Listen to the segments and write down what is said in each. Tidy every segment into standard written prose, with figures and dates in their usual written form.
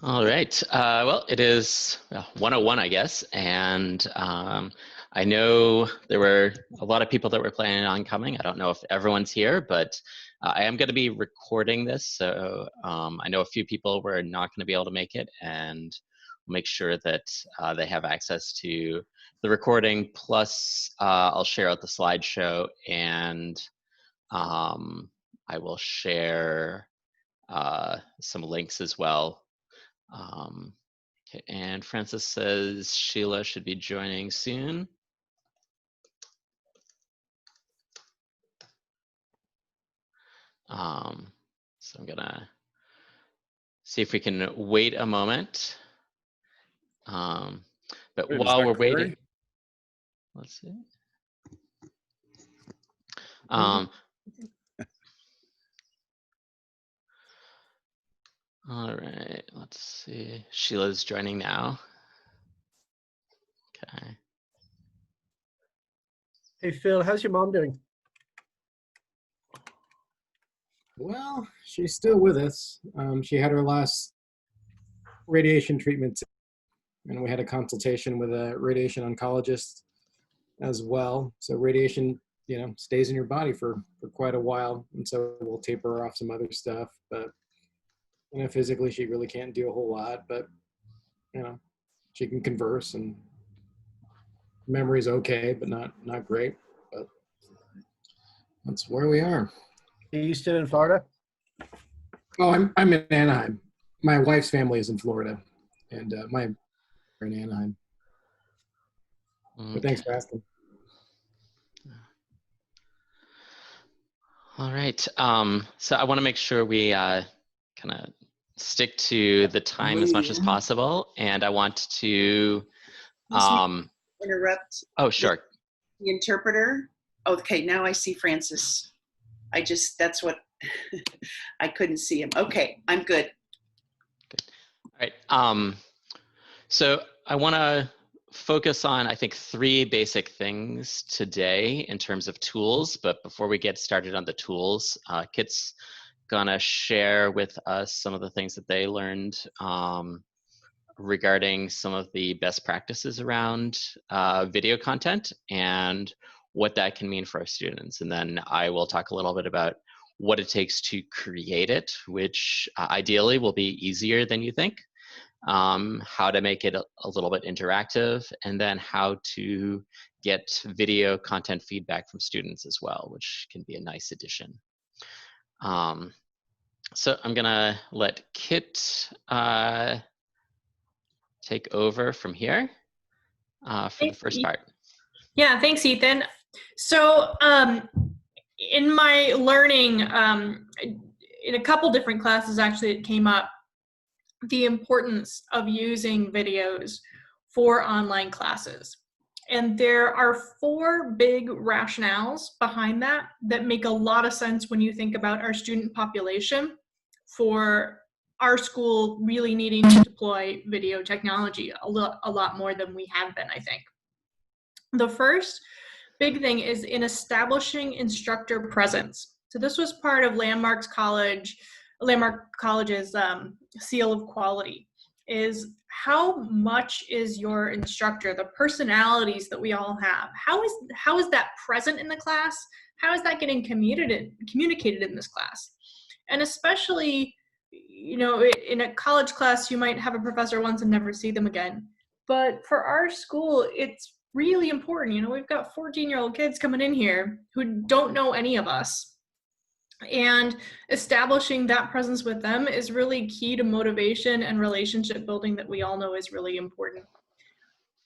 All right. Well, it is 101, I guess. And I know there were a lot of people that were planning on coming. I don't know if everyone's here, but I am going to be recording this. So I know a few people were not going to be able to make it, and make sure that they have access to the recording. Plus, I'll share out the slideshow, and I will share some links as well. Okay, and Francis says Sheila should be joining soon. So I'm gonna see if we can wait a moment. But Good, while we're waiting, let's see. All right, let's see. Sheila's joining now. Okay. Hey Phil, how's your mom doing? well, she's still with us. She had her last radiation treatment, and we had a consultation with a radiation oncologist as well. So radiation, stays in your body for quite a while, and so we'll taper her off some other stuff. But physically, she really can't do a whole lot. But she can converse, and memory's okay, but not great. But that's where we are. Are you still in Florida? Oh, I'm in Anaheim. My wife's family is in Florida, and we're in Anaheim. Okay. But thanks for asking. All right. So I want to make sure we kind of stick to the time as much as possible, and I want to. Interrupt. Oh, sure. The interpreter. Okay, now I see Francis. That's what I couldn't see him. Okay, I'm good. All right. So I want to focus on, I think, 3 basic things today in terms of tools. But before we get started on the tools, Kit's gonna share with us some of the things that they learned regarding some of the best practices around video content and what that can mean for our students. And then I will talk a little bit about what it takes to create it, which ideally will be easier than you think. How to make it a little bit interactive, and then how to get video content feedback from students as well, which can be a nice addition. So I'm gonna let Kit take over from here for the first part. Yeah, thanks, Ethan. So in my learning, in a couple different classes actually, it came up the importance of using videos for online classes. And there are 4 big rationales behind that make a lot of sense when you think about our student population for our school really needing to deploy video technology a lot more than we have been, I think. The first big thing is in establishing instructor presence. So this was part of Landmark College's seal of quality, is how much is your instructor, the personalities that we all have, how is that present in the class? How is that getting communicated in this class? And especially, in a college class, you might have a professor once and never see them again. But for our school, it's really important. We've got 14-year-old kids coming in here who don't know any of us. And establishing that presence with them is really key to motivation and relationship building that we all know is really important.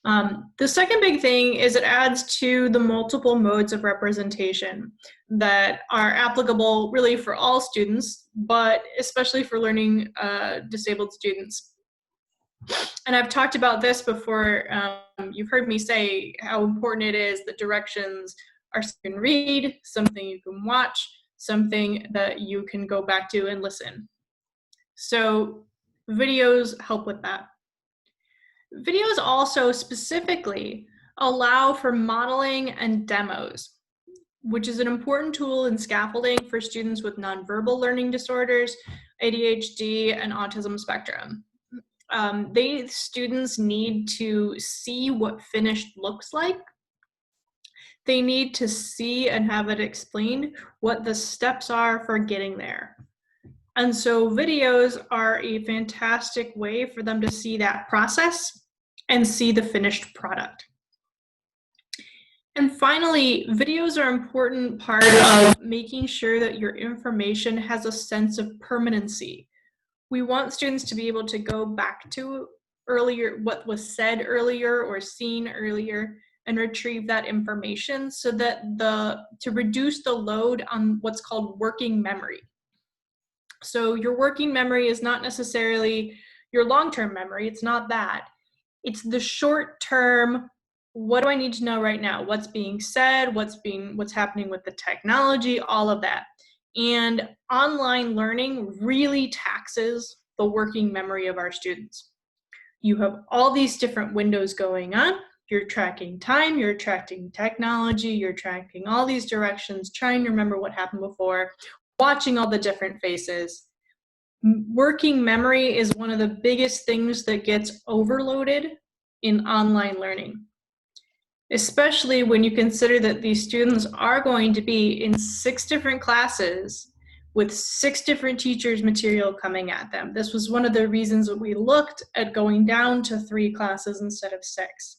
The second big thing is it adds to the multiple modes of representation that are applicable really for all students, but especially for learning disabled students. And I've talked about this before. You've heard me say how important it is that directions are something you can read, something you can watch, something that you can go back to and listen. So videos help with that. Videos also specifically allow for modeling and demos, which is an important tool in scaffolding for students with nonverbal learning disorders, ADHD, and autism spectrum. Students need to see what finished looks like. They need to see and have it explained what the steps are for getting there. And so videos are a fantastic way for them to see that process and see the finished product. And finally, videos are an important part of making sure that your information has a sense of permanency. We want students to be able to go back to earlier, what was said earlier or seen earlier, and retrieve that information so that to reduce the load on what's called working memory. So your working memory is not necessarily your long-term memory, it's not that. It's the short-term, what do I need to know right now? What's being said, what's happening with the technology, all of that. And online learning really taxes the working memory of our students. You have all these different windows going on. You're tracking time, you're tracking technology, you're tracking all these directions, trying to remember what happened before, watching all the different faces. Working memory is one of the biggest things that gets overloaded in online learning, especially when you consider that these students are going to be in 6 different classes with 6 different teachers' material coming at them. This was one of the reasons that we looked at going down to 3 classes instead of 6.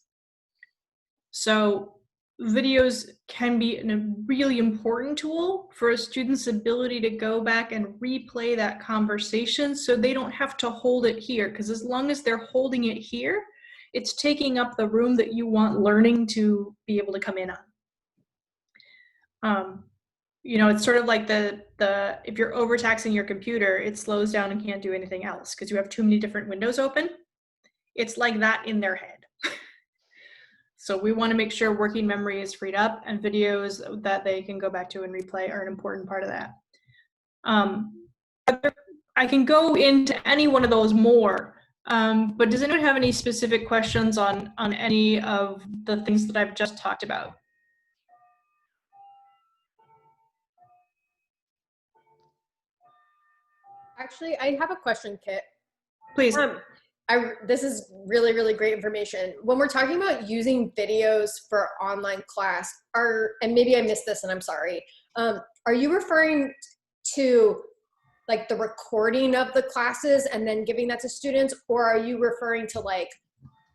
So videos can be a really important tool for a student's ability to go back and replay that conversation so they don't have to hold it here, because as long as they're holding it here, it's taking up the room that you want learning to be able to come in on. You know, it's sort of like if you're overtaxing your computer, it slows down and can't do anything else because you have too many different windows open. It's like that in their head. So we want to make sure working memory is freed up, and videos that they can go back to and replay are an important part of that. I can go into any one of those more, but does anyone have any specific questions on any of the things that I've just talked about? Actually, I have a question, Kit. Please. This is really, really great information. When we're talking about using videos for online class, and maybe I missed this and I'm sorry, are you referring to like the recording of the classes and then giving that to students, or are you referring to like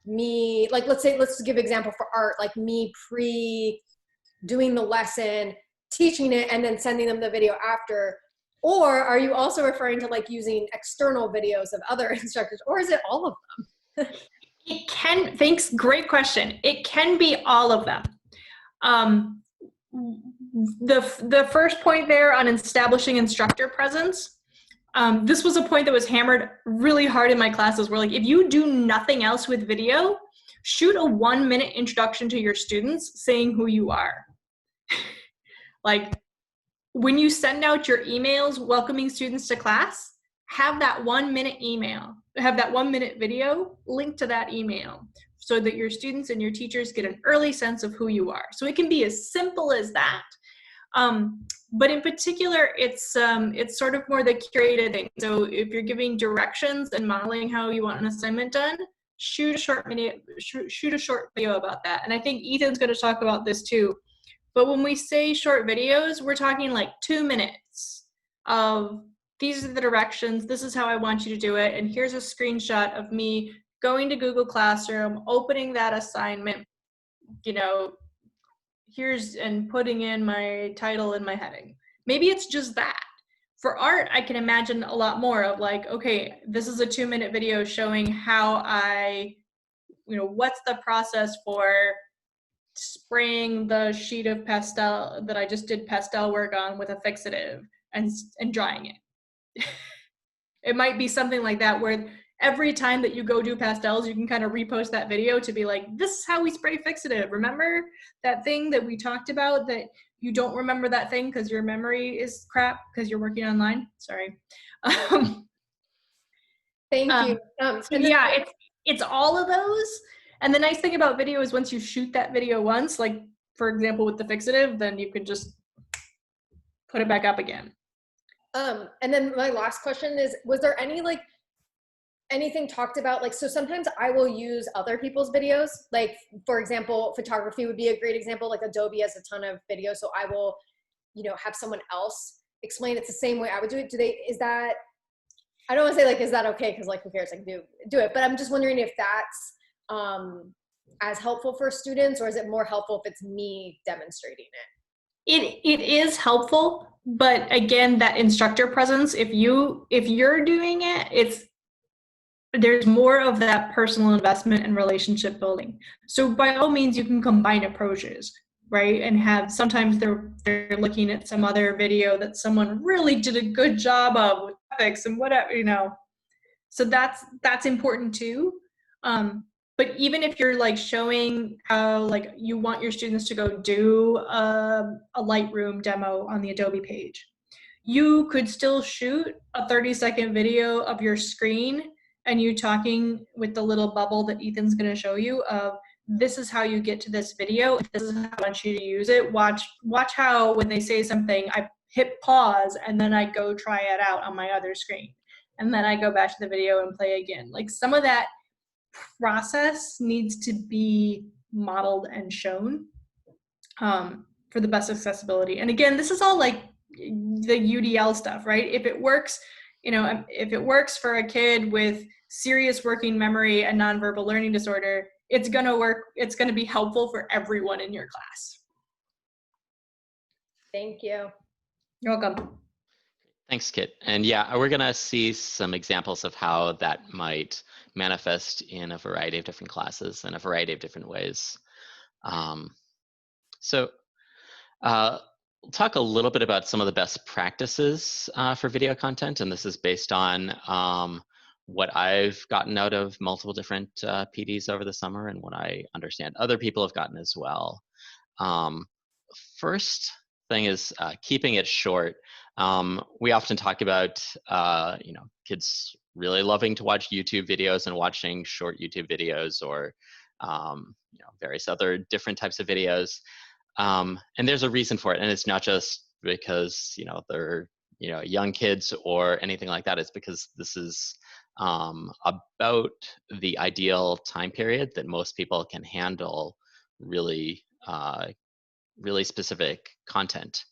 me, like let's give example for art, like me doing the lesson, teaching it, and then sending them the video after? Or are you also referring to like using external videos of other instructors, or is it all of them? It can, thanks, great question. It can be all of them. The first point there on establishing instructor presence, this was a point that was hammered really hard in my classes where like, if you do nothing else with video, shoot a 1-minute introduction to your students saying who you are. Like, when you send out your emails welcoming students to class, have that 1-minute email, have that 1-minute video linked to that email so that your students and your teachers get an early sense of who you are. So it can be as simple as that. But in particular, it's sort of more the curated thing. So if you're giving directions and modeling how you want an assignment done, shoot a short video about that. And I think Ethan's going to talk about this too. But when we say short videos, we're talking like 2 minutes of these are the directions, this is how I want you to do it, and here's a screenshot of me going to Google Classroom, opening that assignment, you know, and putting in my title and my heading. Maybe it's just that. For art, I can imagine a lot more of like, okay, this is a 2-minute video showing how what's the process for spraying the sheet of pastel that I just did pastel work on with a fixative and drying it. It might be something like that where every time that you go do pastels, you can kind of repost that video to be like, this is how we spray fixative. Remember that thing that we talked about that you don't remember that thing because your memory is crap because you're working online? Sorry. Thank you. Yeah, it's all of those. And the nice thing about video is once you shoot that video once, like for example with the fixative, then you can just put it back up again. And then my last question is, was there any anything talked about, like, so sometimes I will use other people's videos. Like, for example, photography would be a great example. Like Adobe has a ton of videos. So I will, have someone else explain it the same way I would do it. Is that, I don't want to say like, is that okay? Cause like, who cares? I can do it. But I'm just wondering if that's as helpful for students, or is it more helpful if it's me demonstrating it? It is helpful, but again, that instructor presence, if you're doing it, there's more of that personal investment and relationship building. So by all means, you can combine approaches, right? And sometimes they're looking at some other video that someone really did a good job of with graphics and whatever, So that's important too. But even if you're like showing how like you want your students to go do a Lightroom demo on the Adobe page, you could still shoot a 30-second video of your screen and you talking with the little bubble that Ethan's going to show you of, this is how you get to this video. This is how I want you to use it. Watch how when they say something, I hit pause and then I go try it out on my other screen. And then I go back to the video and play again. Like some of that process needs to be modeled and shown for the best accessibility. And again, this is all like the UDL stuff, right? If it works, if it works for a kid with serious working memory and nonverbal learning disorder, it's going to work. It's going to be helpful for everyone in your class. Thank you. You're welcome. Thanks, Kit. And yeah, we're going to see some examples of how that might manifest in a variety of different classes in a variety of different ways. We'll talk a little bit about some of the best practices for video content, and this is based on what I've gotten out of multiple different PDs over the summer and what I understand other people have gotten as well. First thing is keeping it short. We often talk about kids really loving to watch YouTube videos and watching short YouTube videos or various other different types of videos. And there's a reason for it, and it's not just because they're young kids or anything like that. It's because this is about the ideal time period that most people can handle really specific content.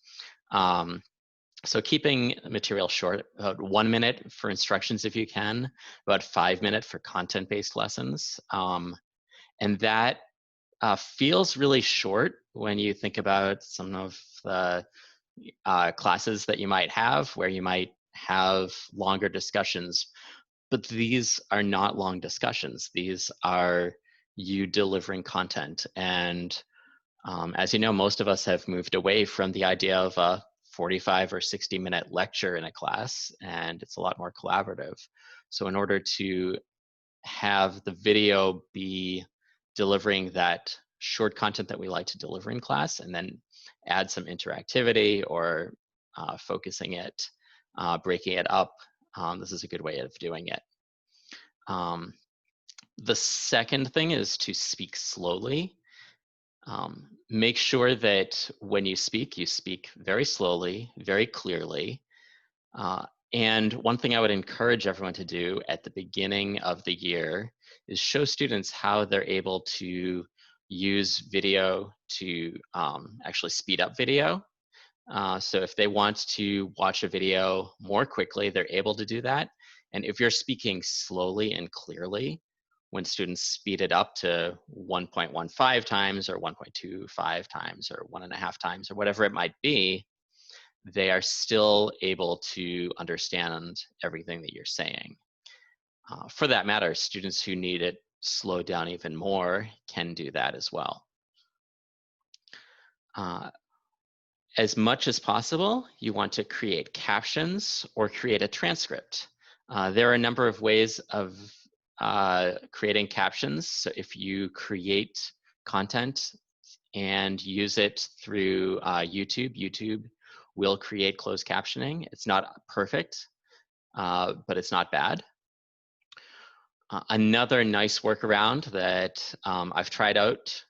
So keeping material short, about 1 minute for instructions if you can, about 5 minutes for content-based lessons, and that feels really short when you think about some of the classes that you might have where you might have longer discussions, but these are not long discussions. These are you delivering content. And as you know, most of us have moved away from the idea of a 45 or 60-minute lecture in a class, and it's a lot more collaborative. So in order to have the video be delivering that short content that we like to deliver in class, and then add some interactivity or focusing it, breaking it up, this is a good way of doing it. The second thing is to speak slowly. Make sure that when you speak very slowly, very clearly. And one thing I would encourage everyone to do at the beginning of the year is show students how they're able to use video to actually speed up video. So if they want to watch a video more quickly, they're able to do that. And if you're speaking slowly and clearly, when students speed it up to 1.15 times or 1.25 times or 1.5 times or whatever it might be, they are still able to understand everything that you're saying. For that matter, students who need it slowed down even more can do that as well. As much as possible, you want to create captions or create a transcript. There are a number of ways of creating captions. So if you create content and use it through YouTube will create closed captioning. It's not perfect, but it's not bad. Another nice workaround that I've tried out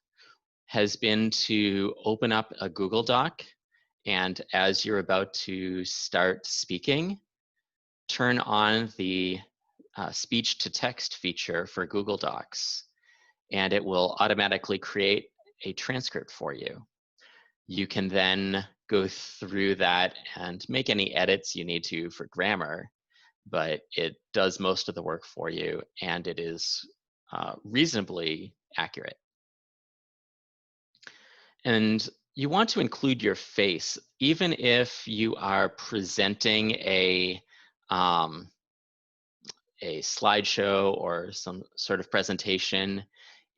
has been to open up a Google Doc, and as you're about to start speaking, turn on the speech to text feature for Google Docs, and it will automatically create a transcript for you. You can then go through that and make any edits you need to for grammar, but it does most of the work for you, and it is reasonably accurate. And you want to include your face, even if you are presenting a slideshow or some sort of presentation.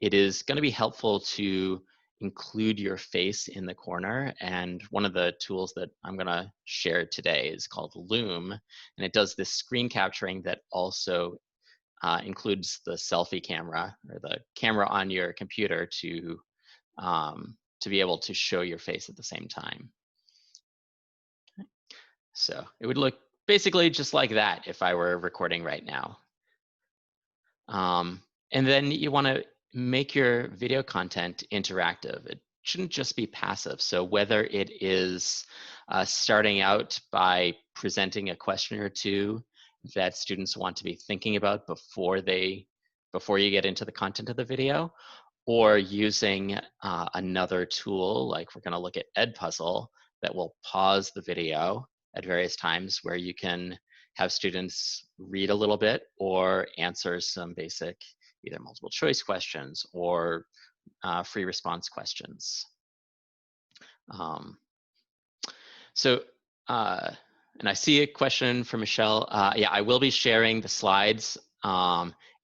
It is going to be helpful to include your face in the corner. And one of the tools that I'm going to share today is called Loom. And it does this screen capturing that also includes the selfie camera or the camera on your computer to be able to show your face at the same time. Okay. So it would look basically just like that if I were recording right now. And then you want to make your video content interactive. It shouldn't just be passive. So whether it is starting out by presenting a question or two that students want to be thinking about before you get into the content of the video, or using another tool, like we're going to look at EdPuzzle, that will pause the video at various times where you can have students read a little bit or answer some basic either multiple choice questions or free response questions. And I see a question from Michelle. Yeah, I will be sharing the slides.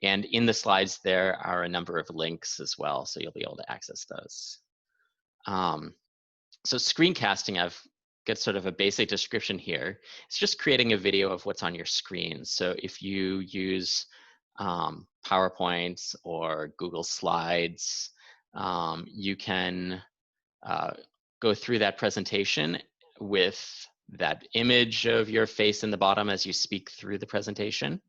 And in the slides, there are a number of links as well, so you'll be able to access those. So screencasting, I've got sort of a basic description here. It's just creating a video of what's on your screen. So if you use PowerPoint or Google Slides, you can go through that presentation with that image of your face in the bottom as you speak through the presentation.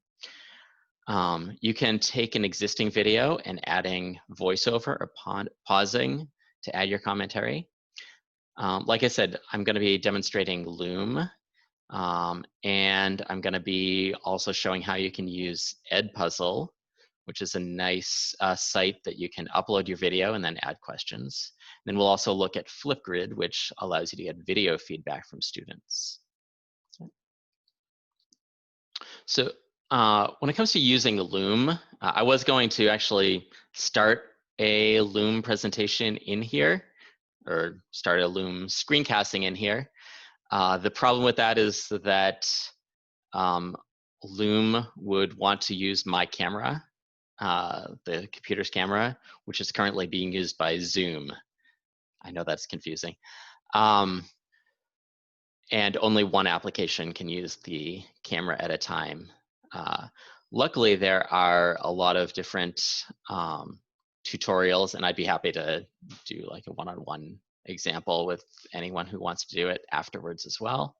You can take an existing video and adding voiceover or pausing to add your commentary. Like I said, I'm going to be demonstrating Loom, and I'm going to be also showing how you can use EdPuzzle, which is a nice site that you can upload your video and then add questions. And then we'll also look at FlipGrid, which allows you to get video feedback from students. So when it comes to using Loom, I was going to actually start a Loom presentation in here, or start a Loom screencasting in here. The problem with that is that Loom would want to use my camera, the computer's camera, which is currently being used by Zoom. I know that's confusing. And only one application can use the camera at a time. Luckily, there are a lot of different tutorials, and I'd be happy to do like a one-on-one example with anyone who wants to do it afterwards as well.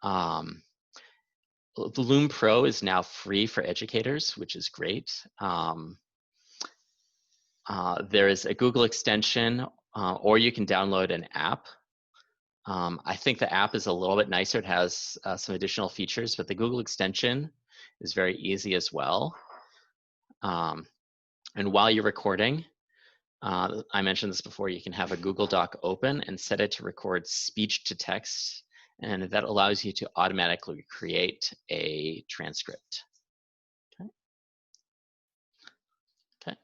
The Loom Pro is now free for educators, which is great. There is a Google extension, or you can download an app. I think the app is a little bit nicer. It has some additional features, but the Google extension is very easy as well. And while you're recording, I mentioned this before, you can have a Google Doc open and set it to record speech to text, and that allows you to automatically create a transcript. Okay.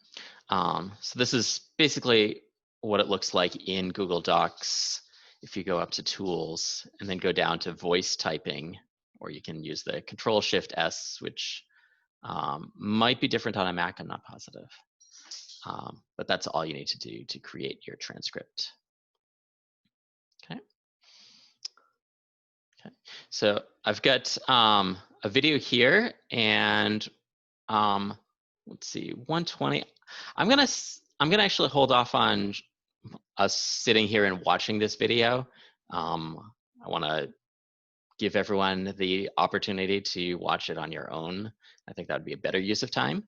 So this is basically what it looks like in Google Docs if you go up to Tools and then go down to Voice Typing, or you can use the Control-Shift-S, which might be different on a Mac, I'm not positive. But that's all you need to do to create your transcript. Okay. Okay. So I've got a video here, and let's see, 120. I'm gonna actually hold off on us sitting here and watching this video. I want to give everyone the opportunity to watch it on your own. I think that would be a better use of time.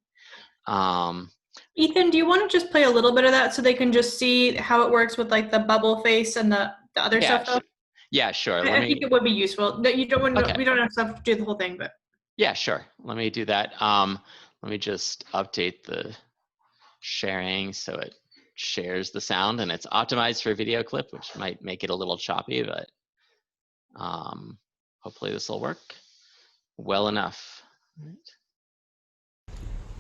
Ethan, do you want to just play a little bit of that so they can just see how it works with like the bubble face and the other stuff? Yeah, sure. I think it would be useful. You don't want to, we don't have to do the whole thing, but Yeah, sure. Let me do that. Let me just update the sharing so it shares the sound, and it's optimized for video clip, which might make it a little choppy, but hopefully this will work well enough.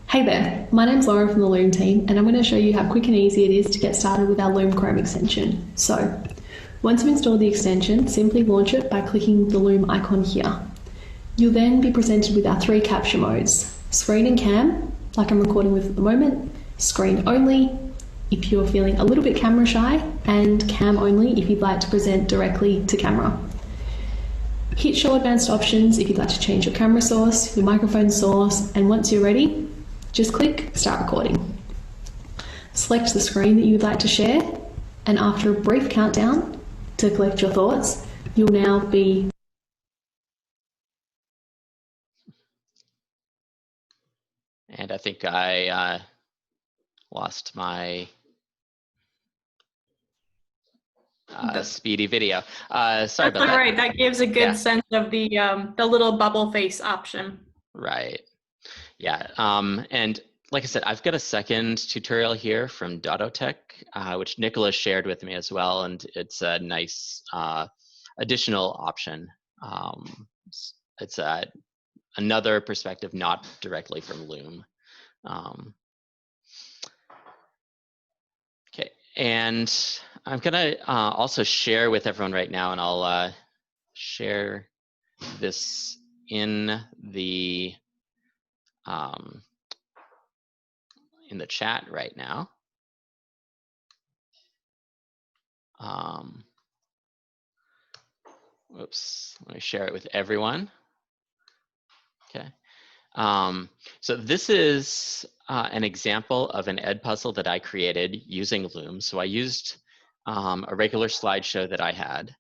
Hey there, my name's Laura from the Loom team, and I'm going to show you how quick and easy it is to get started with our Loom Chrome extension. So, once you've installed the extension, simply launch it by clicking the Loom icon here. You'll then be presented with our 3 capture modes: screen and cam, like I'm recording with at the moment, screen only if you're feeling a little bit camera shy, and cam only if you'd like to present directly to camera. Hit show advanced options if you'd like to change your camera source, your microphone source, and once you're ready, just click start recording. Select the screen that you would like to share, and after a brief countdown to collect your thoughts, you'll now be And I think I lost my speedy video. Sorry That's about all that. right. That gives a good Yeah. sense of the little bubble face option. Right. Yeah. And like I said, I've got a second tutorial here from Dottotech, which Nicholas shared with me as well, and it's a nice additional option. It's another perspective, not directly from Loom. Okay, and I'm gonna also share with everyone right now, and I'll share this in the chat right now. Whoops, let me share it with everyone. Okay. So this is an example of an EdPuzzle that I created using Loom. So I used a regular slideshow that I had,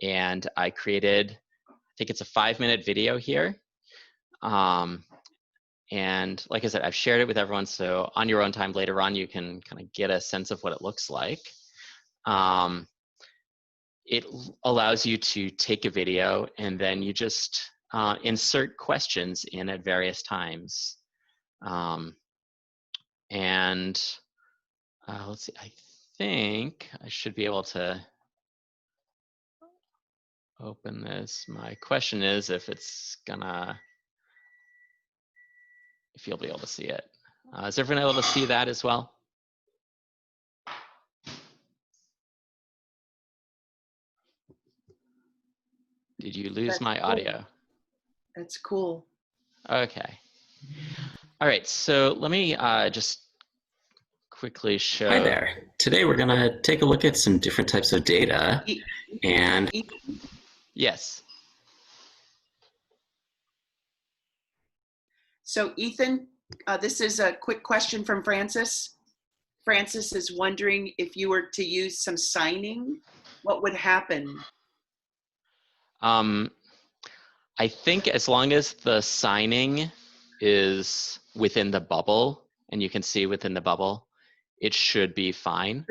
and I created, I think it's a 5-minute video here. And like I said, I've shared it with everyone, so on your own time later on, you can kind of get a sense of what it looks like. It allows you to take a video and then you just insert questions in at various times. And let's see, I think I should be able to open this. My question is if you'll be able to see it. Is everyone able to see that as well? Did you lose That's my cool. audio? That's cool. Okay. All right, so let me just quickly show. Hi there. Today we're going to take a look at some different types of data and Yes. So Ethan, this is a quick question from Francis. Francis is wondering if you were to use some signing, what would happen? I think as long as the signing is within the bubble and you can see within the bubble, it should be fine.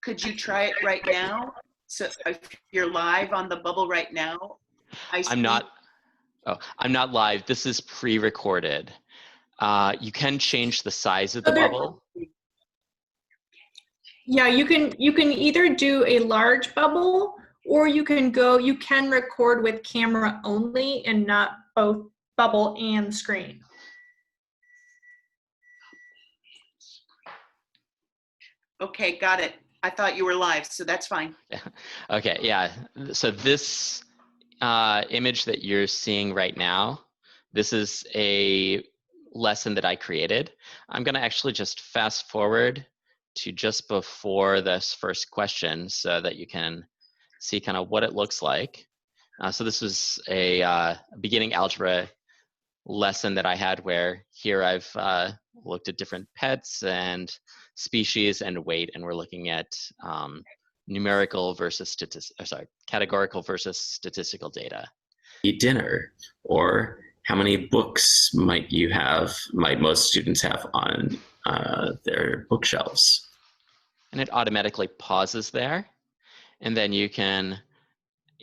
Could you try it right now? So if you're live on the bubble right now, I'm not live. This is pre-recorded. You can change the size of the bubble. Yeah, you can either do a large bubble, or you can record with camera only and not both bubble and screen. Okay, got it. I thought you were live, so that's fine. Yeah. Okay, yeah. So this image that you're seeing right now, this is a lesson that I created. I'm gonna actually just fast forward to just before this first question so that you can see kind of what it looks like. So this was a beginning algebra lesson that I had where here I've looked at different pets and species and weight, and we're looking at numerical versus categorical versus statistical data. eat dinner, or how many books might most students have on their bookshelves. And it automatically pauses there. And then you can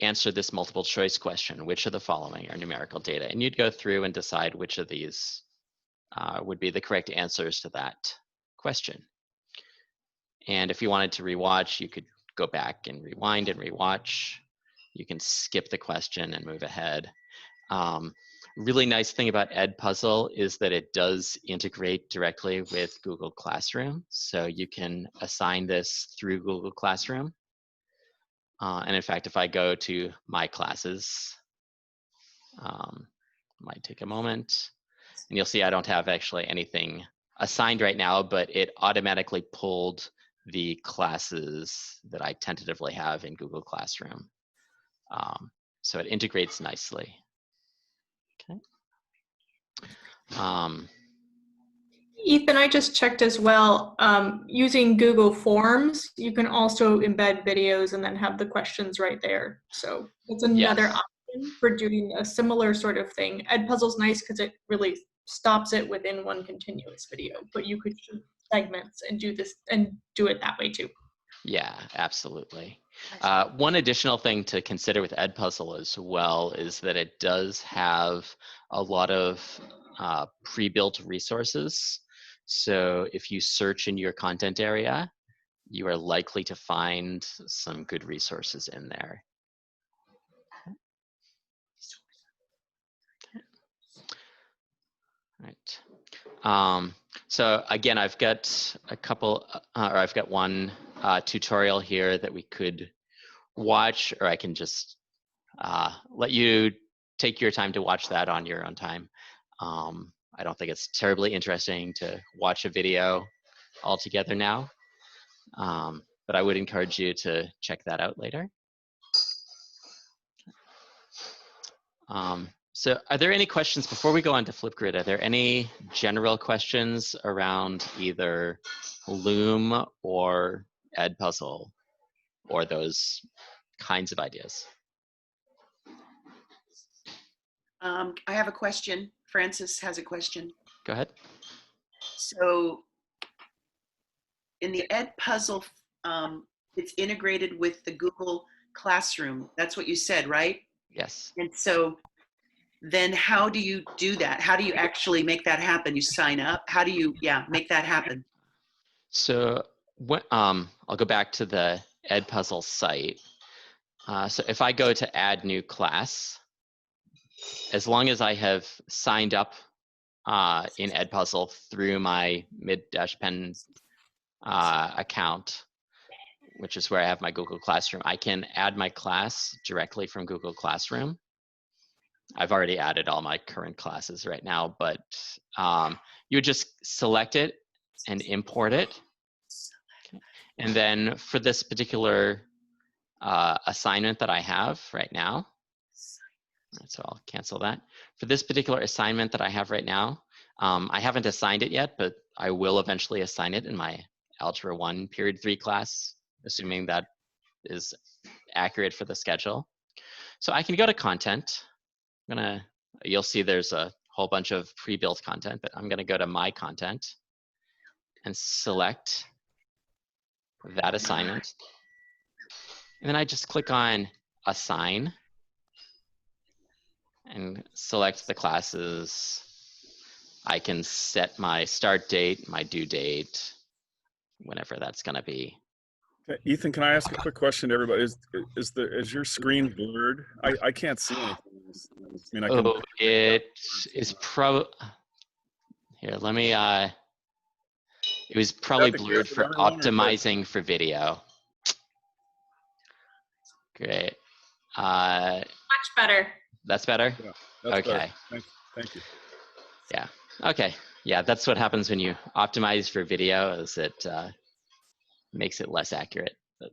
answer this multiple choice question. Which of the following are numerical data? And you'd go through and decide which of these would be the correct answers to that question. And if you wanted to rewatch, you could go back and rewind and rewatch. You can skip the question and move ahead. Really nice thing about EdPuzzle is that it does integrate directly with Google Classroom. So you can assign this through Google Classroom. And in fact, if I go to my classes, might take a moment, and you'll see I don't have actually anything assigned right now, but it automatically pulled the classes that I tentatively have in Google Classroom. So it integrates nicely. Okay. Ethan, I just checked as well. Using Google Forms, you can also embed videos and then have the questions right there. So it's another Yes. option for doing a similar sort of thing. EdPuzzle's nice because it really stops it within one continuous video, but you could shoot segments and do this and do it that way too. Yeah, absolutely. One additional thing to consider with EdPuzzle as well is that it does have a lot of pre-built resources. So if you search in your content area, you are likely to find some good resources in there. Right. So again, I've got a couple, or I've got one tutorial here that we could watch, or I can just let you take your time to watch that on your own time. I don't think it's terribly interesting to watch a video altogether now, but I would encourage you to check that out later. So are there any questions before we go on to FlipGrid? Are there any general questions around either Loom or EdPuzzle or those kinds of ideas? I have a question. Francis has a question. Go ahead. So in the EdPuzzle, it's integrated with the Google Classroom. That's what you said, right? Yes. And so then how do you do that? How do you actually make that happen? You sign up? How do you, make that happen? So I'll go back to the EdPuzzle site. So if I go to add new class, as long as I have signed up in EdPuzzle through my mid-pen account, which is where I have my Google Classroom, I can add my class directly from Google Classroom. I've already added all my current classes right now, but you would just select it and import it. Okay. And then for this particular assignment that I have right now, so I'll cancel that. For this particular assignment that I have right now, I haven't assigned it yet, but I will eventually assign it in my Algebra 1 Period 3 class, assuming that is accurate for the schedule. So I can go to content. You'll see there's a whole bunch of pre-built content, but I'm gonna go to my content and select that assignment. And then I just click on assign and select the classes. I can set my start date, my due date, whenever that's gonna be. Okay, Ethan, can I ask a quick question to everybody? Is your screen blurred? I can't see anything. I mean, I can. Oh, it is here, let me, it was probably blurred for optimizing for video. Great. Much better. That's better? Yeah, that's okay. Better. Thank you. Yeah, okay. Yeah, that's what happens when you optimize for video, is it makes it less accurate. But,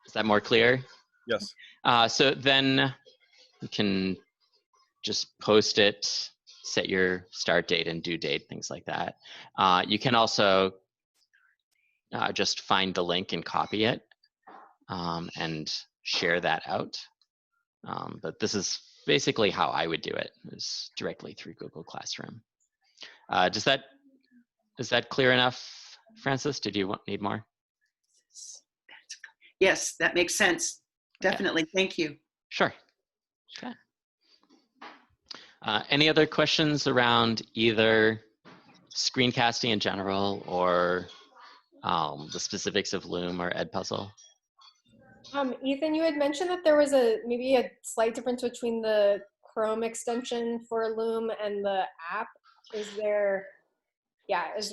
is that more clear? Yes. So then you can just post it, set your start date and due date, things like that. You can also just find the link and copy it and share that out. But this is basically how I would do it, is directly through Google Classroom. Is that clear enough, Francis? Did you need more? Yes, that makes sense. Definitely. Thank you. Sure. Okay. Any other questions around either screencasting in general or the specifics of Loom or EdPuzzle? Ethan, you had mentioned that there was maybe a slight difference between the Chrome extension for Loom and the app. Is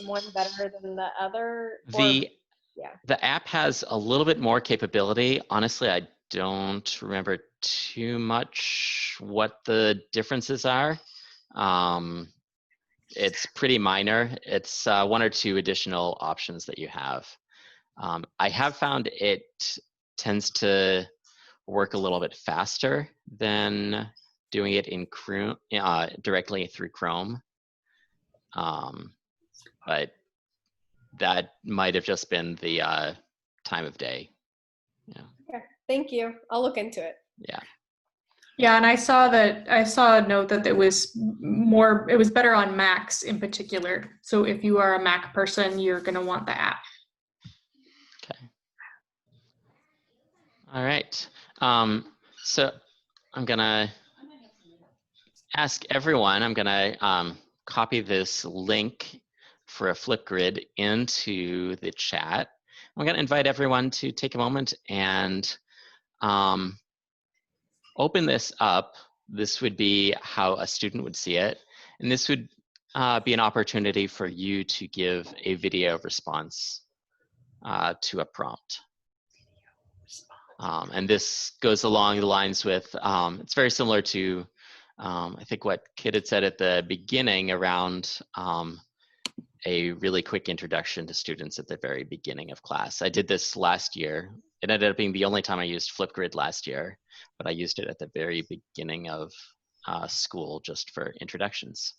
one better than the other? The app has a little bit more capability. Honestly, I don't remember too much what the differences are. It's pretty minor. It's one or two additional options that you have. I have found it tends to work a little bit faster than doing it in Chrome, directly through Chrome. But that might have just been the time of day. Yeah. Okay, thank you. I'll look into it. Yeah. Yeah, and I saw a note that it was better on Macs in particular. So if you are a Mac person, you're going to want the app. Okay. All right. So I'm going to ask everyone, I'm going to copy this link for a FlipGrid into the chat. I'm going to invite everyone to take a moment and open this up. This would be how a student would see it. And this would be an opportunity for you to give a video response to a prompt. And this goes along the lines with, it's very similar to, I think what Kit had said at the beginning around a really quick introduction to students at the very beginning of class. I did this last year. It ended up being the only time I used FlipGrid last year, but I used it at the very beginning of school just for introductions.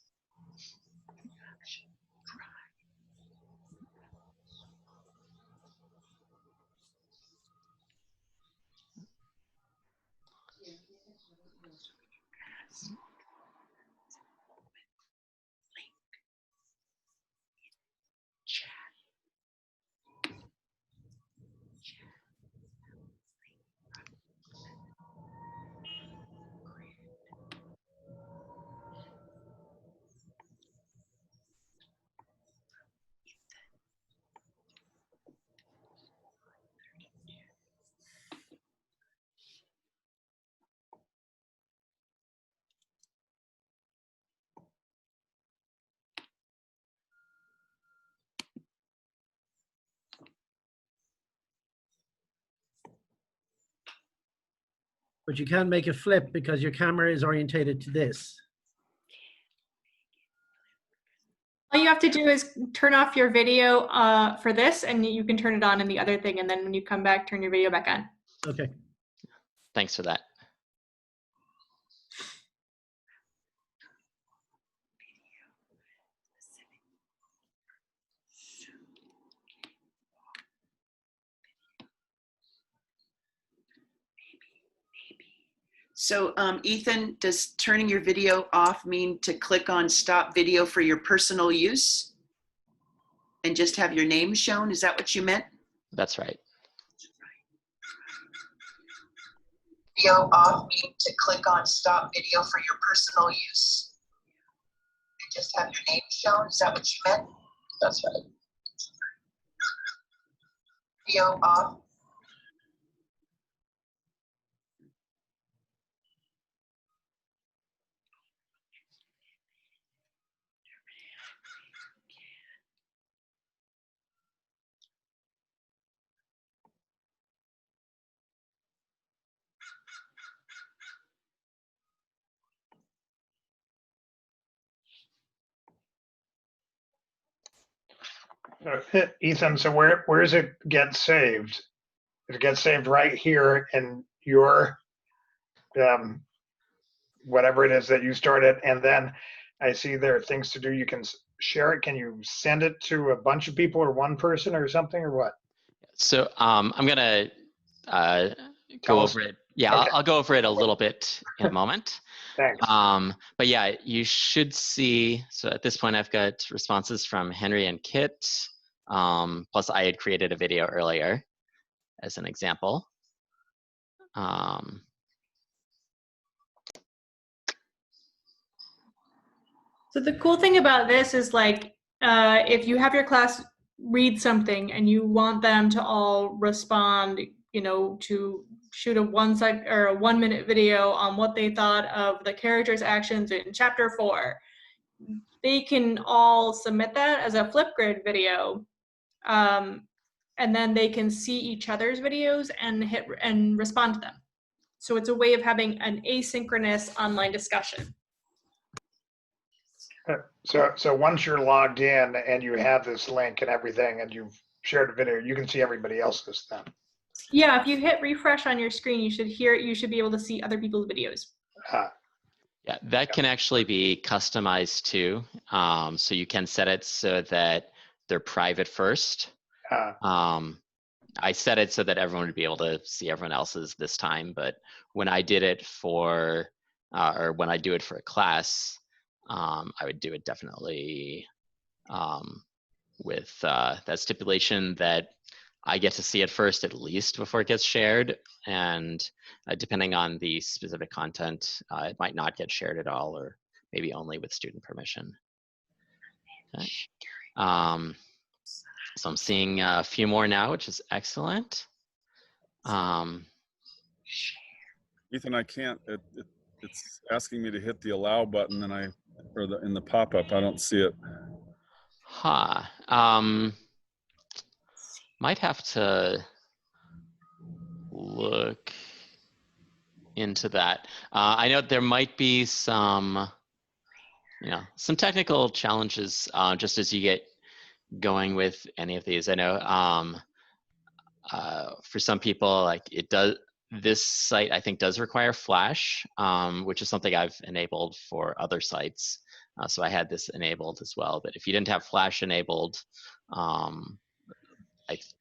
But you can't make it flip because your camera is orientated to this. All you have to do is turn off your video for this, and you can turn it on in the other thing. And then when you come back, turn your video back on. Okay. Thanks for that. So Ethan, does turning your video off mean to click on stop video for your personal use and just have your name shown? Is that what you meant? That's right. Video off mean to click on stop video for your personal use and just have your name shown? Is that what you meant? That's right. Video off. Ethan, so where does it get saved? It gets saved right here in your whatever it is that you started, and then I see there are things to do. You can share it. Can you send it to a bunch of people or one person or something or what? So I'm gonna go over it. Yeah, Okay. I'll go over it a little bit in a moment. Thanks. But yeah, you should see, so at this point I've got responses from Henry and Kit, plus I had created a video earlier. as an example. So the cool thing about this is like, if you have your class read something and you want them to all respond, you know, to shoot a 1-minute video on what they thought of the character's actions in chapter 4, they can all submit that as a FlipGrid video. And then they can see each other's videos and respond to them. So it's a way of having an asynchronous online discussion. So once you're logged in and you have this link and everything, and you've shared a video, you can see everybody else's then. Yeah, if you hit refresh on your screen, you should be able to see other people's videos. Yeah, that can actually be customized too. So you can set it so that they're private first. I set it so that everyone would be able to see everyone else's this time, but when I did it for, or when I do it for a class, I would do it definitely with that stipulation that I get to see it first at least before it gets shared, and depending on the specific content, it might not get shared at all, or maybe only with student permission. Okay. So I'm seeing a few more now, which is excellent. Ethan, I can't. It's asking me to hit the allow button, and in the pop-up, I don't see it. Might have to look into that. I know there might be some, some technical challenges just as you get going with any of these. I know for some people, like this site I think does require Flash, which is something I've enabled for other sites. So I had this enabled as well. But if you didn't have Flash enabled,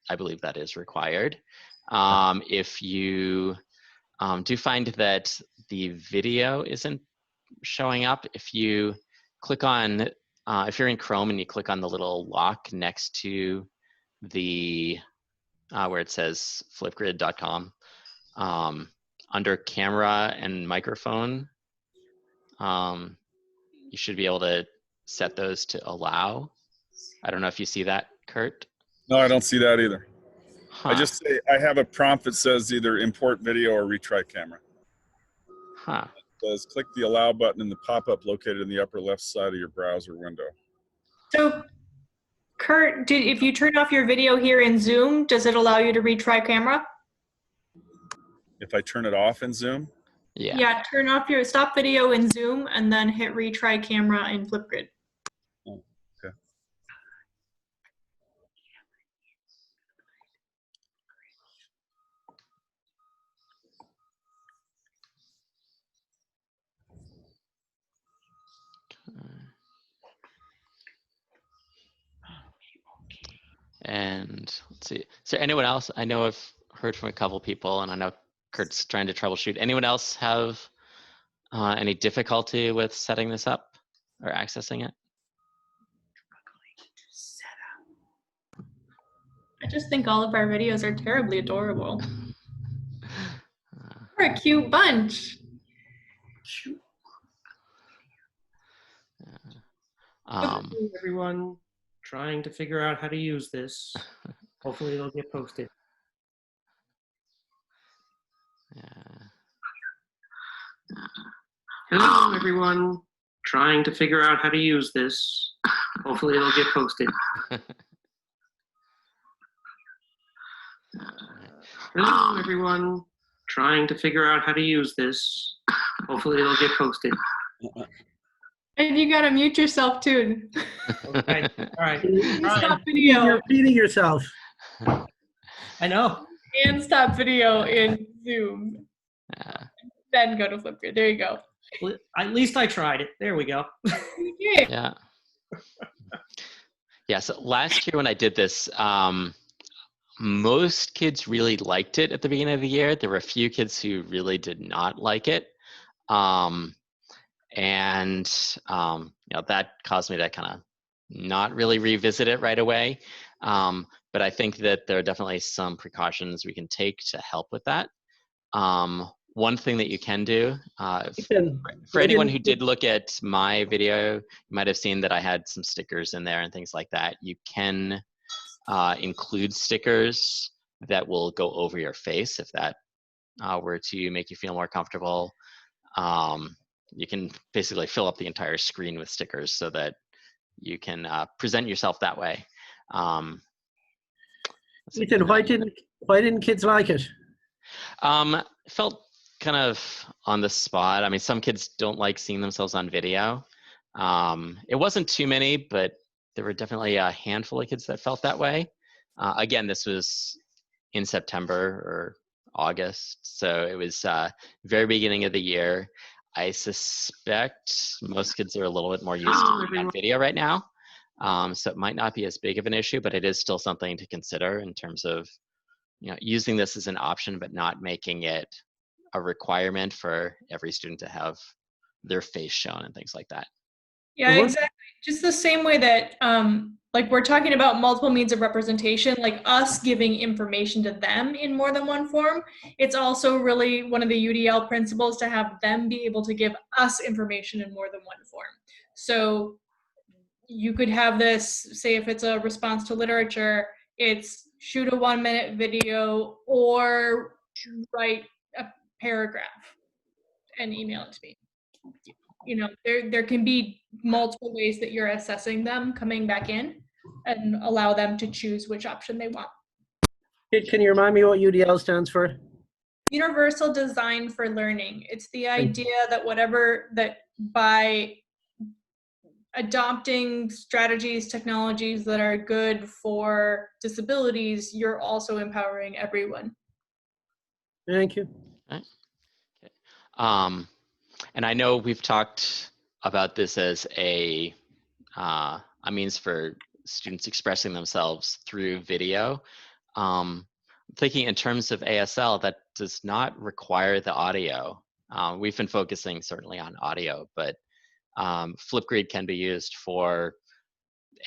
I believe that is required. If you do find that the video isn't showing up, if you click on, if you're in Chrome and you click on the little lock next to the, where it says flipgrid.com, under camera and microphone, you should be able to set those to allow. I don't know if you see that, Kurt. No, I don't see that either. Huh. I just say I have a prompt that says either import video or retry camera. Huh. It says click the allow button in the pop-up located in the upper left side of your browser window. So, Kurt, if you turn off your video here in Zoom, does it allow you to retry camera? If I turn it off in Zoom? Yeah. Yeah, turn off your stop video in Zoom and then hit retry camera in FlipGrid. Oh, okay. And let's see. Is there anyone else? I know I've heard from a couple people, and I know Kurt's trying to troubleshoot. Anyone else have any difficulty with setting this up or accessing it? I just think all of our videos are terribly adorable. We're a cute bunch. Everyone trying to figure out how to use this. Hopefully it'll get posted. Hello, everyone trying to figure out how to use this. Hopefully it'll get posted. Hello, everyone trying to figure out how to use this. Hopefully it'll get posted. And you gotta mute yourself too. Okay, all right. Stop video. You're repeating yourself. I know. And stop video in Zoom. Then go to FlipGrid. There you go. At least I tried it. There we go. Yeah. Yeah, so last year when I did this, most kids really liked it at the beginning of the year. There were a few kids who really did not like it. And that caused me to kind of not really revisit it right away. But I think that there are definitely some precautions we can take to help with that. One thing that you can do, for anyone who did look at my video, you might have seen that I had some stickers in there and things like that. You can include stickers that will go over your face if that were to make you feel more comfortable. You can basically fill up the entire screen with stickers so that you can present yourself that way. Ethan, why didn't kids like it? Felt kind of on the spot. I mean, some kids don't like seeing themselves on video. It wasn't too many, but there were definitely a handful of kids that felt that way. Again, this was in September or August, so it was very beginning of the year. I suspect most kids are a little bit more used to being on video right now, so it might not be as big of an issue, but it is still something to consider in terms of using this as an option, but not making it a requirement for every student to have their face shown and things like that. Yeah, exactly. Just the same way that, like we're talking about multiple means of representation, like us giving information to them in more than one form, it's also really one of the UDL principles to have them be able to give us information in more than one form. So you could have this, say if it's a response to literature, it's shoot a 1-minute video or write a paragraph and email it to me. There can be multiple ways that you're assessing them coming back in and allow them to choose which option they want. Can you remind me what UDL stands for? Universal Design for Learning. It's the idea that by adopting strategies, technologies that are good for disabilities, you're also empowering everyone. Thank you. Okay. And I know we've talked about this as a means for students expressing themselves through video. Thinking in terms of ASL, that does not require the audio. We've been focusing certainly on audio, but FlipGrid can be used for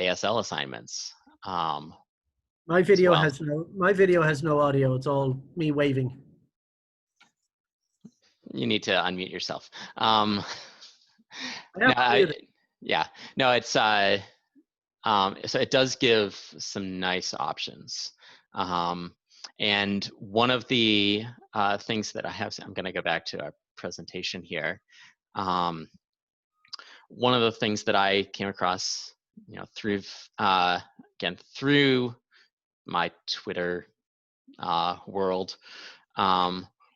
ASL assignments. My video has no audio. It's all me waving. You need to unmute yourself. It's so it does give some nice options. And one of the things that I have, I'm going to go back to our presentation here. One of the things that I came across, through my Twitter world,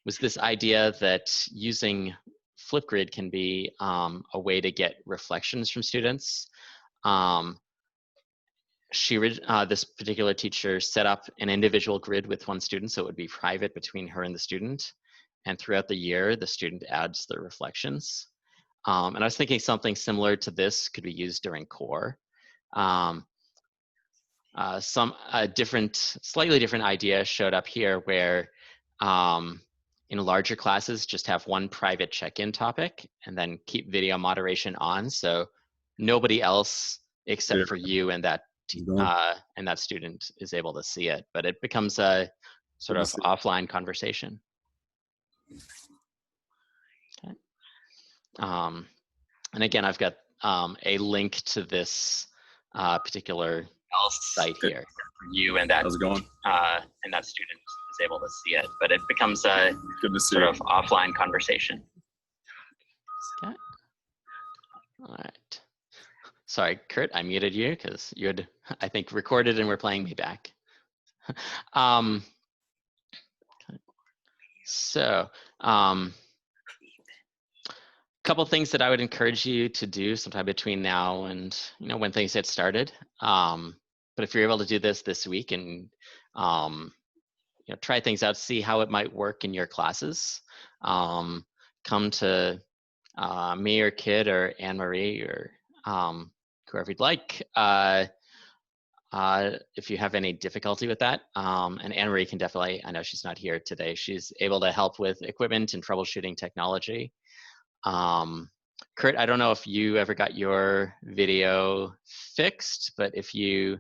was this idea that using FlipGrid can be a way to get reflections from students. This particular teacher set up an individual grid with one student, so it would be private between her and the student. And throughout the year, the student adds their reflections. And I was thinking something similar to this could be used during core. Slightly different idea showed up here where in larger classes, just have one private check-in topic and then keep video moderation on. So nobody else except for you and that student is able to see it, but it becomes a sort of offline conversation. Okay. And again, I've got a link to this particular site here for you and that. How's it going? And that student is able to see it, but it becomes a sort of offline conversation. Okay. All right. Sorry, Kurt, I muted you because you had, I think, recorded and were playing me back. Couple things that I would encourage you to do sometime between now and when things get started. But if you're able to do this week and try things out, see how it might work in your classes. Come to me or Kid or Anne Marie or whoever you'd like if you have any difficulty with that. And Anne Marie can definitely, I know she's not here today, she's able to help with equipment and troubleshooting technology. Kurt, I don't know if you ever got your video fixed, but if you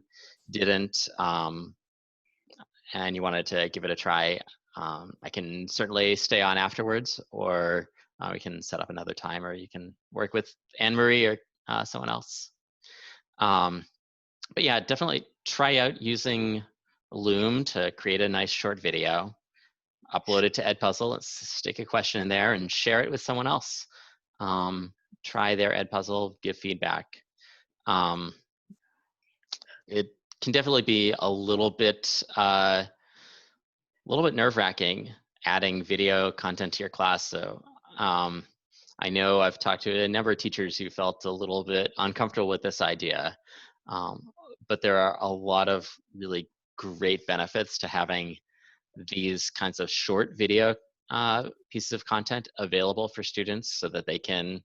didn't, and you wanted to give it a try, I can certainly stay on afterwards, or we can set up another time, or you can work with Anne-Marie or someone else. But yeah, definitely try out using Loom to create a nice short video, upload it to EdPuzzle, stick a question in there and share it with someone else. Try their EdPuzzle, give feedback. It can definitely be a little bit nerve-wracking adding video content to your class. So I know I've talked to a number of teachers who felt a little bit uncomfortable with this idea, but there are a lot of really great benefits to having these kinds of short video pieces of content available for students so that they can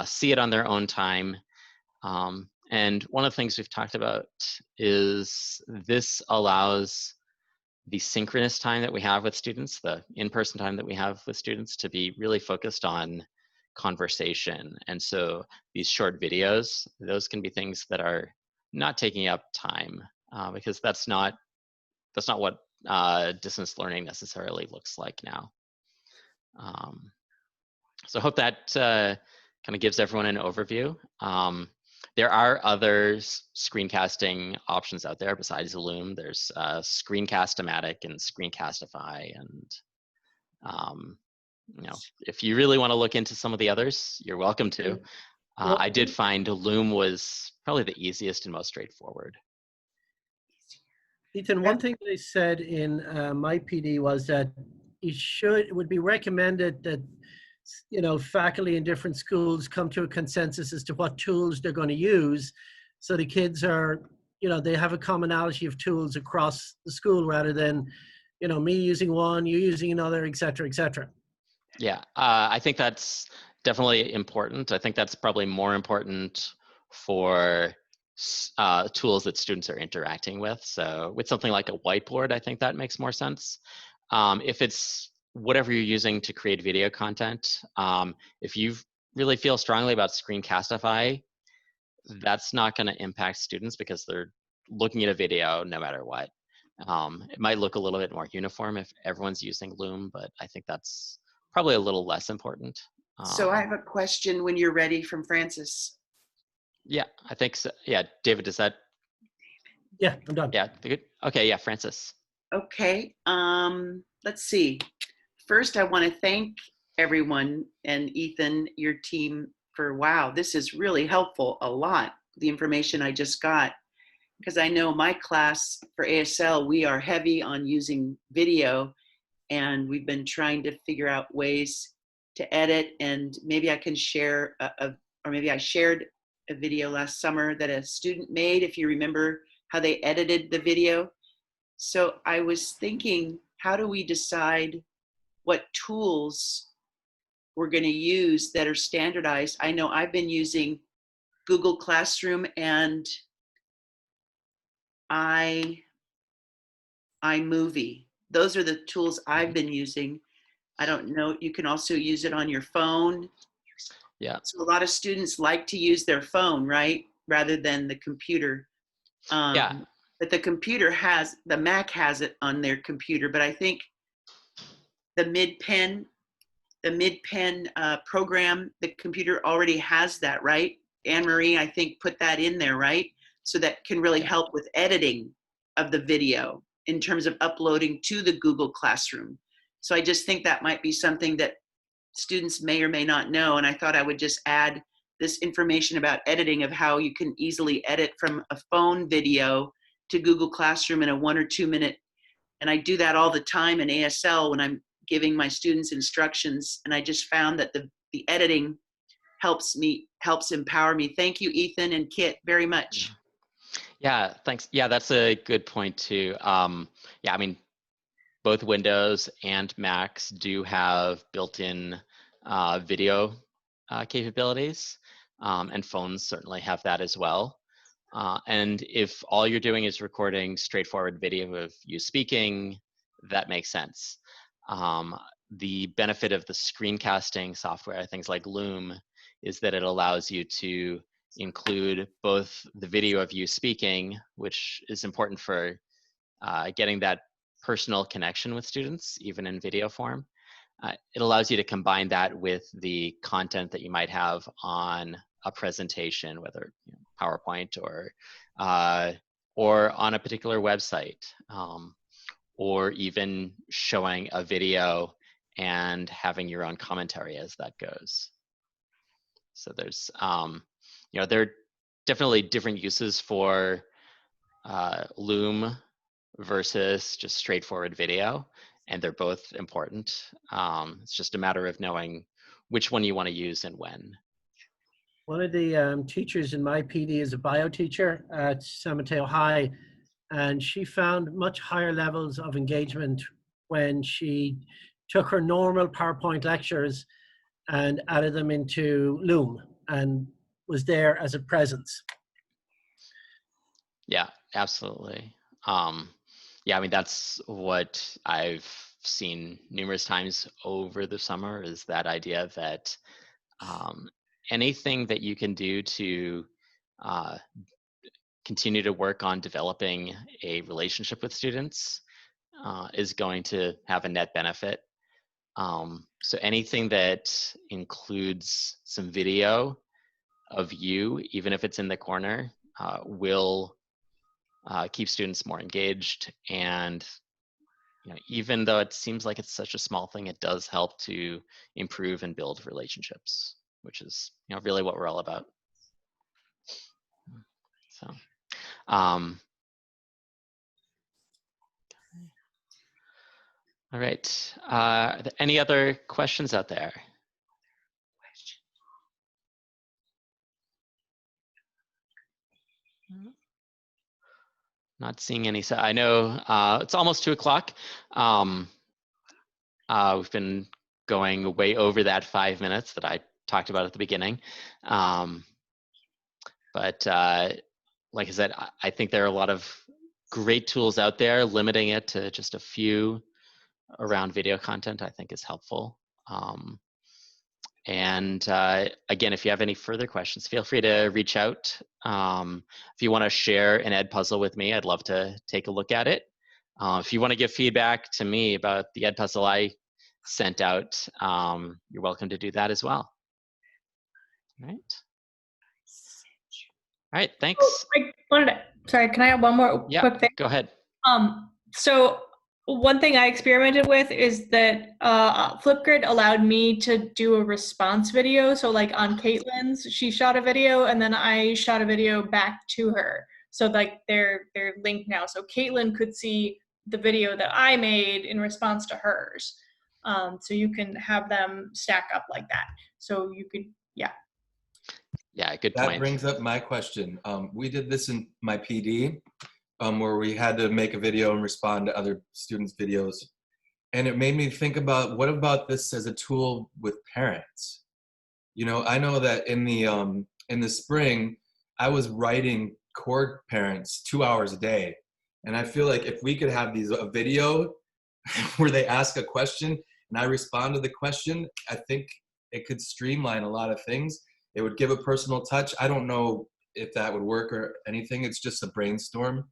see it on their own time. And one of the things we've talked about is this allows the synchronous time that we have with students, the in-person time that we have with students, to be really focused on conversation. And so these short videos, those can be things that are not taking up time, because that's not what distance learning necessarily looks like now. So I hope that kind of gives everyone an overview. There are other screencasting options out there besides Loom. There's Screencast-O-Matic and Screencastify, and you know, if you really want to look into some of the others, you're welcome to. I did find Loom was probably the easiest and most straightforward. Ethan, one thing they said in my PD was that it would be recommended that, you know, faculty in different schools come to a consensus as to what tools they're going to use, so the kids are, you know, they have a commonality of tools across the school rather than, you know, me using one, you using another, et cetera, et cetera. Yeah, I think that's definitely important. I think that's probably more important for tools that students are interacting with. So with something like a whiteboard, I think that makes more sense. If it's whatever you're using to create video content, if you really feel strongly about Screencastify, that's not going to impact students because they're looking at a video no matter what. It might look a little bit more uniform if everyone's using Loom, but I think that's probably a little less important. So I have a question when you're ready from Francis. Yeah, I think so. Yeah, David, does that? Yeah, I'm done. Yeah, good. Okay, yeah, Francis. Okay, let's see. First, I want to thank everyone and Ethan, your team, for, wow, this is really helpful, a lot, the information I just got. Because I know my class for ASL, we are heavy on using video, and we've been trying to figure out ways to edit, and maybe I can share, or maybe I shared a video last summer that a student made, if you remember how they edited the video. So I was thinking, how do we decide what tools we're going to use that are standardized? I know I've been using Google Classroom and iMovie. Those are the tools I've been using. I don't know, you can also use it on your phone. Yeah. So a lot of students like to use their phone, right? Rather than the computer. Yeah. But the Mac has it on their computer, but I think the MidPen program, the computer already has that, right? Anne-Marie, I think, put that in there, right? So that can really help with editing of the video in terms of uploading to the Google Classroom. So I just think that might be something that students may or may not know. And I thought I would just add this information about editing, of how you can easily edit from a phone video to Google Classroom in a 1 or 2 minute. And I do that all the time in ASL when I'm giving my students instructions. And I just found that the editing helps empower me. Thank you, Ethan and Kit, very much. Yeah, thanks. Yeah, that's a good point too. Yeah, I mean, both Windows and Macs do have built-in video capabilities, and phones certainly have that as well. And if all you're doing is recording straightforward video of you speaking, that makes sense. The benefit of the screencasting software, things like Loom, is that it allows you to include both the video of you speaking, which is important for getting that personal connection with students, even in video form. It allows you to combine that with the content that you might have on a presentation, whether PowerPoint or on a particular website, or even showing a video and having your own commentary as that goes. So there's, there are definitely different uses for Loom versus just straightforward video, and they're both important. It's just a matter of knowing which one you want to use and when. One of the teachers in my PD is a bio teacher at San Mateo High, and she found much higher levels of engagement when she took her normal PowerPoint lectures and added them into Loom and was there as a presence. Yeah, absolutely. Yeah, I mean, that's what I've seen numerous times over the summer, is that idea that anything that you can do to continue to work on developing a relationship with students is going to have a net benefit. So anything that includes some video of you, even if it's in the corner, will keep students more engaged. And even though it seems like it's such a small thing, it does help to improve and build relationships, which is really what we're all about. So all right, are there any other questions out there? Not seeing any. So I know it's almost 2 o'clock. We've been going way over that 5 minutes that I talked about at the beginning. But like I said, I think there are a lot of great tools out there. Limiting it to just a few around video content, I think, is helpful. And again, if you have any further questions, feel free to reach out. If you want to share an EdPuzzle with me, I'd love to take a look at it. If you want to give feedback to me about the EdPuzzle I sent out, you're welcome to do that as well. All right. All right, thanks. Oh, I wanted to, sorry, can I have one more quick thing? Go ahead. So one thing I experimented with is that FlipGrid allowed me to do a response video. So like on Caitlin's, she shot a video and then I shot a video back to her. So like they're linked now. So Caitlin could see the video that I made in response to hers. So you can have them stack up like that. So you could, yeah. Yeah, good point. That brings up my question. We did this in my PD, where we had to make a video and respond to other students' videos. And it made me think about, what about this as a tool with parents? I know that in the spring, I was writing core parents 2 hours a day. And I feel like if we could have a video where they ask a question and I respond to the question, I think it could streamline a lot of things. It would give a personal touch. I don't know if that would work or anything. It's just a brainstorm.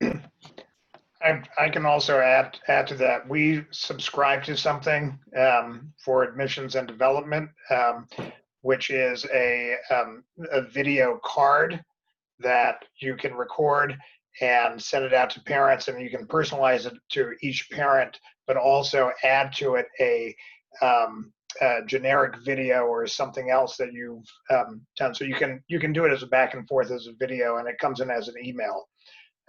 I can also add to that. We subscribe to something for admissions and development, which is a video card that you can record and send it out to parents, and you can personalize it to each parent, but also add to it a generic video or something else that you've done. So you can do it as a back and forth as a video, and it comes in as an email.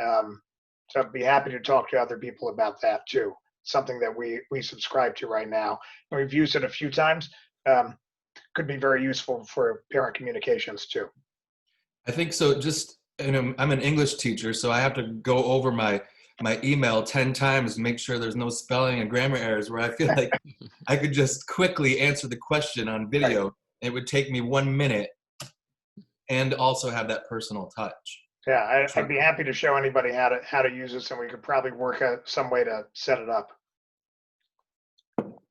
So I'd be happy to talk to other people about that too. Something that we subscribe to right now. And we've used it a few times. Could be very useful for parent communications too. I think so. Just, I'm an English teacher, so I have to go over my email 10 times to make sure there's no spelling and grammar errors, where I feel like I could just quickly answer the question on video. Right. It would take me 1 minute and also have that personal touch. Yeah, I'd be happy to show anybody how to use this, and we could probably work out some way to set it up.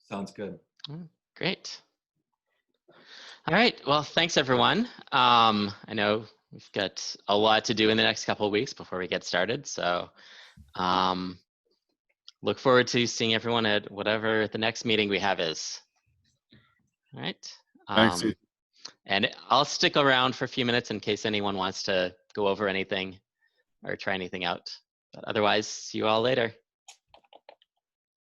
Sounds good. Great. All right. Well, thanks everyone. I know we've got a lot to do in the next couple of weeks before we get started. So look forward to seeing everyone at whatever the next meeting we have is. All right. Thanks, Ethan. And I'll stick around for a few minutes in case anyone wants to go over anything or try anything out. But otherwise, see you all later.